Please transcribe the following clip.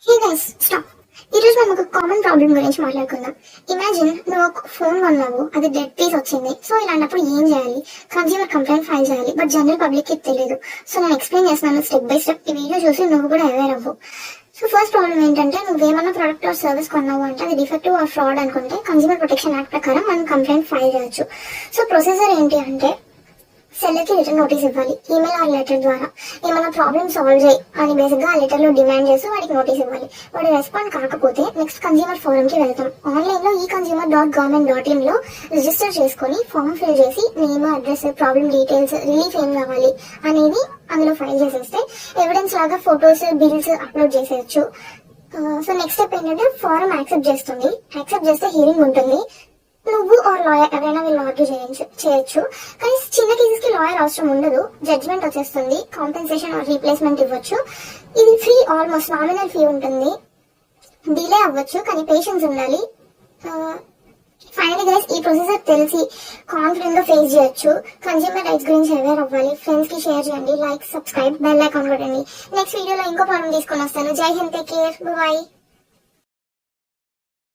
Hey guys stop. ఈ రోజు మనం ఒక కామన్ ప్రాబ్లం గురించి మాట్లాడుకుందాం. ఇమాజిన్ నువ్వు ఒక ఫోన్ కొన్నావు, అది డెడ్ పీస్ వచ్చింది. సో ఇలాంటప్పుడు ఏం చేయాలి? కన్స్యూమర్ కంప్లైంట్ ఫైల్ చేయాలి, బట్ జనరల్ పబ్లిక్ కి తెలియదు. సో నేను ఎక్స్ప్లెయిన్ చేస్తున్నాను స్టెప్ బై స్టెప్. ఈ వీడియో చూసి నువ్వు కూడా అవేర్ అవ్వు. సో ఫస్ట్ ప్రాబ్లం ఏంటంటే, నువ్వేమన్నా ప్రొడక్ట్ ఆర్ సర్వీస్ కొన్నావు అంటే అది డిఫెక్టివ్ ఆర్ ఫ్రాడ్ అనుకుంటే కన్స్యూమర్ ప్రొటెక్షన్ యాక్ట్ ప్రకారం మనం కంప్లైంట్ ఫైల్ చేయొచ్చు. సో ప్రొసీజర్ ఏంటి అంటే, సెల్లర్ కి రిటర్న్ నోటీస్ ఇవ్వాలి, ఈమెయిల్ ఆర్ లెటర్ ద్వారా. ఏమైనా ప్రాబ్లమ్ సాల్వ్ చేయి అని బేసిక్ గా ఆ లెటర్ లో డిమాండ్ చేసి వాడికి నోటీస్ ఇవ్వాలి. వాడు రెస్పాండ్ కాకపోతే నెక్స్ట్ కన్స్యూమర్ ఫోరం కి వెళ్తాం. ఆన్లైన్ లో e-consumer.government.in లో రిజిస్టర్ చేసుకుని ఫామ్ ఫిల్ చేసి name, address, problem details, relief ఏం కావాలి అనేది అందులో ఫైల్ చేసేస్తే ఎవిడెన్స్ లాగా ఫొటోస్, బిల్స్ అప్లోడ్ చేసేయచ్చు. సో నెక్స్ట్ స్టెప్ ఏంటంటే, ఫారం యాక్సెప్ట్ చేస్తుంది. యాక్సెప్ట్ చేస్తే హియరింగ్ ఉంటుంది. నువ్వు ఆర్ లాయర్ ఎవరైనా వీళ్ళు ఆర్గ్యూ చేయొచ్చు. కానీ చిన్న కేసెస్ కి లాయర్ అవసరం ఉండదు, జడ్జ్మెంట్ వచ్చేస్తుంది. కాంపెన్సేషన్ ఆర్ రీప్లేస్మెంట్ ఇవ్వచ్చు. ఇది ఫ్రీ, ఆల్మోస్ట్ నామినల్ ఫీ ఉంటుంది. డిలే అవ్వచ్చు కానీ పేషెన్స్ ఉండాలి. ఫైనలీ గైస్, ఈ ప్రొసీజర్ తెలిసి కాన్ఫిడెంట్ గా ఫేస్ చేయొచ్చు. కన్స్యూమర్ రైట్స్ గురించి అవేర్ అవ్వాలి. ఫ్రెండ్స్ కి షేర్ చేయండి, లైక్, సబ్స్క్రైబ్, బెల్ ఐకాన్ కొట్టండి. నెక్స్ట్ వీడియోలో ఇంకో ప్రాబ్లం తీసుకొని వస్తాను. జై హింద్, టేక్ కేర్, బై.